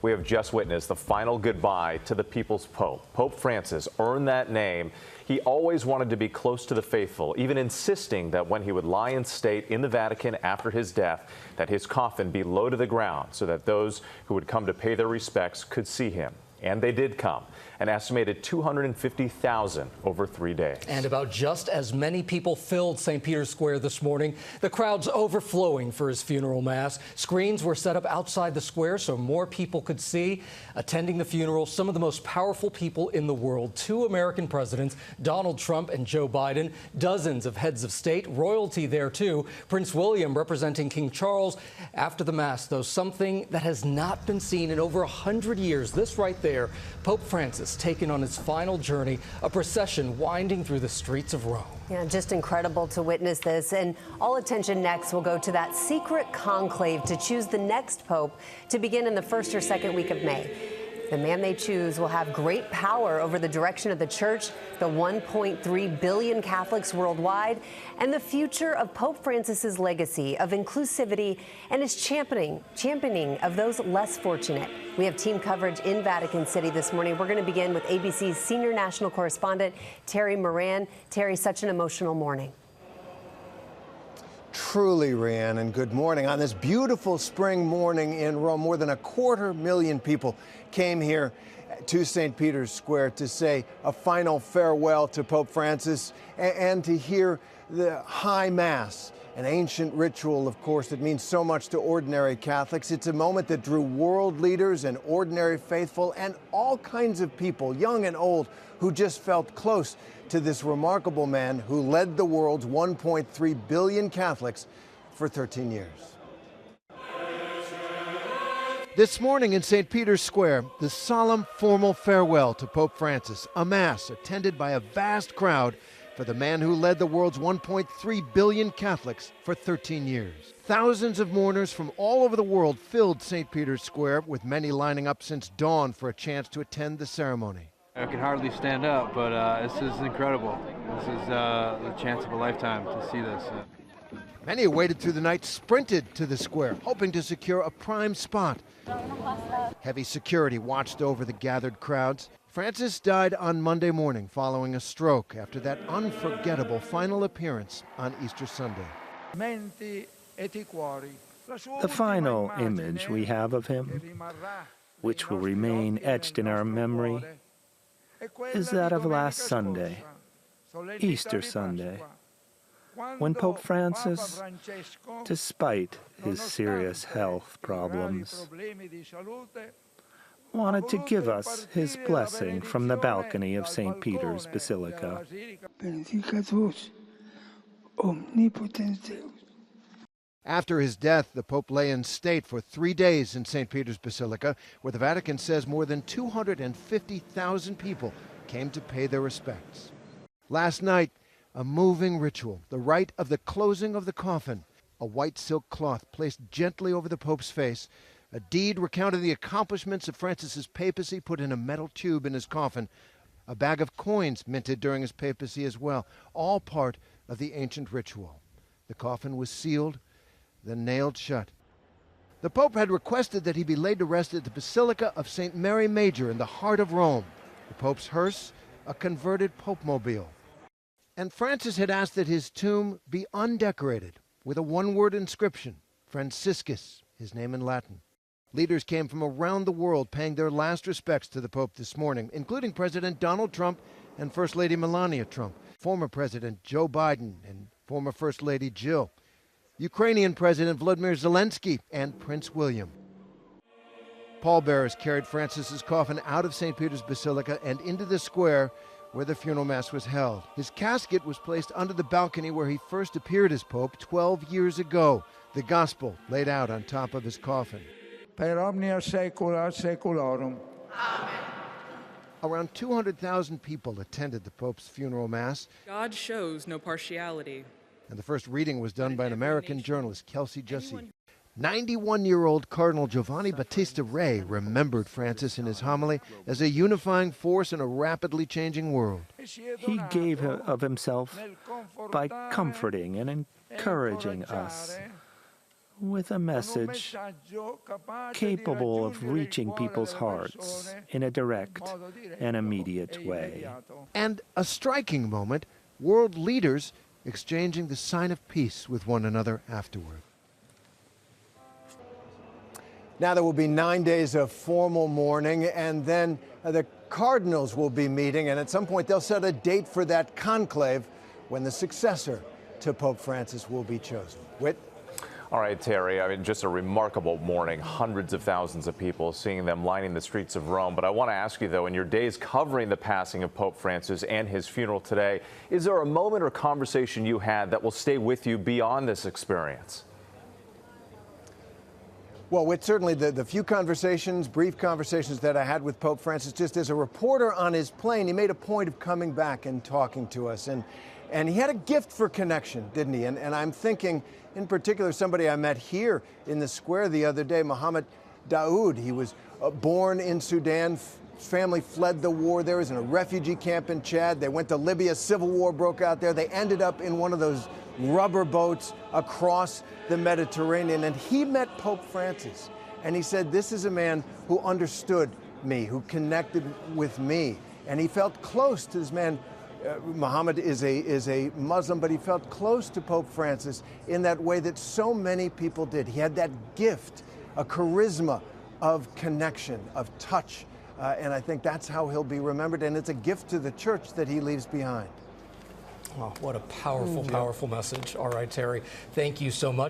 We have just witnessed the final goodbye to the people's Pope. Pope Francis earned that name. He always wanted to be close to the faithful, even insisting that when he would lie in state in the Vatican after his death, that his coffin be low to the ground so that those who would come to pay their respects could see him. And they did come, an estimated 250,000 over 3 days. And about just as many people filled St. Peter's Square this morning. The crowd's overflowing for his funeral mass. Screens were set up outside the square so more people could see. Attending the funeral, some of the most powerful people in the world. 2 American presidents, Donald Trump and Joe Biden. Dozens of heads of state, royalty there too. Prince William representing King Charles. After the mass, though, something that has not been seen in over 100 years. This right there. Pope Francis taken on his final journey, a procession winding through the streets of Rome. Yeah, just incredible to witness this. And all attention next will go to that secret conclave to choose the next pope to begin in the first or second week of May. The man they choose will have great power over the direction of the church, the 1.3 billion Catholics worldwide, and the future of Pope Francis's legacy of inclusivity and his championing of those less fortunate. We have team coverage in Vatican City this morning. We're going to begin with ABC's senior national correspondent, Terry Moran. Terry, such an emotional morning. Truly, Rhiannon, and good morning. On this beautiful spring morning in Rome, more than 250,000 people came here to St. Peter's Square to say a final farewell to Pope Francis and to hear the High Mass, an ancient ritual, of course, that means so much to ordinary Catholics. It's a moment that drew world leaders and ordinary faithful and all kinds of people, young and old, who just felt close to this remarkable man who led the world's 1.3 billion Catholics for 13 years. This morning in St. Peter's Square, the solemn formal farewell to Pope Francis, a mass attended by a vast crowd for the man who led the world's 1.3 billion Catholics for 13 years. Thousands of mourners from all over the world filled St. Peter's Square, with many lining up since dawn for a chance to attend the ceremony. I can hardly stand up, but this is incredible. This is the chance of a lifetime to see this. Many who waited through the night sprinted to the square, hoping to secure a prime spot. Heavy security watched over the gathered crowds. Francis died on Monday morning following a stroke after that unforgettable final appearance on Easter Sunday. The final image we have of him, which will remain etched in our memory, is that of last Sunday, Easter Sunday, when Pope Francis, despite his serious health problems, wanted to give us his blessing from the balcony of St. Peter's Basilica. After his death, the Pope lay in state for 3 days in St. Peter's Basilica, where the Vatican says more than 250,000 people came to pay their respects. Last night, a moving ritual, the rite of the closing of the coffin, a white silk cloth placed gently over the Pope's face, a deed recounting the accomplishments of Francis's papacy put in a metal tube in his coffin, a bag of coins minted during his papacy as well, all part of the ancient ritual. The coffin was sealed, then nailed shut. The Pope had requested that he be laid to rest at the Basilica of St. Mary Major in the heart of Rome. The Pope's hearse, a converted Pope-mobile. And Francis had asked that his tomb be undecorated with a one-word inscription, Franciscus, his name in Latin. Leaders came from around the world paying their last respects to the Pope this morning, including President Donald Trump and First Lady Melania Trump, former President Joe Biden and former First Lady Jill, Ukrainian President Volodymyr Zelensky, and Prince William. Pallbearers carried Francis's coffin out of St. Peter's Basilica and into the square where the funeral mass was held. His casket was placed under the balcony where he first appeared as Pope 12 years ago. The gospel laid out on top of his coffin. Per omnia saecula saeculorum. Amen. Around 200,000 people attended the Pope's funeral mass. God shows no partiality. And the first reading was done by an American journalist, Kelsey Jussie. 91-year-old Cardinal Giovanni Battista Re remembered Francis in his homily as a unifying force in a rapidly changing world. He gave of himself by comforting and encouraging us with a message capable of reaching people's hearts in a direct and immediate way. And a striking moment, world leaders exchanging the sign of peace with one another afterward. Now there will be 9 days of formal mourning, and then the cardinals will be meeting, and at some point they'll set a date for that conclave when the successor to Pope Francis will be chosen. Whit? All right, Terry, I mean, just a remarkable morning. Hundreds of thousands of people, seeing them lining the streets of Rome. But I want to ask you, though, in your days covering the passing of Pope Francis and his funeral today, is there a moment or conversation you had that will stay with you beyond this experience? Well, with certainly the few conversations, brief conversations that I had with Pope Francis, just as a reporter on his plane, he made a point of coming back and talking to us. And he had a gift for connection, didn't he? And I'm thinking, in particular, somebody I met here in the square the other day, Mohammed Daoud. He was born in Sudan. Family fled the war. There was in a refugee camp in Chad. They went to Libya. Civil war broke out there. They ended up in one of those rubber boats across the Mediterranean. And he met Pope Francis. And he said, this is a man who understood me, who connected with me. And he felt close to this man. Muhammad is a Muslim, but he felt close to Pope Francis in that way that so many people did. He had that gift, a charisma of connection, of touch, and I think that's how he'll be remembered, and it's a gift to the church that he leaves behind. Oh, what a powerful, powerful message. All right, Terry, thank you so much.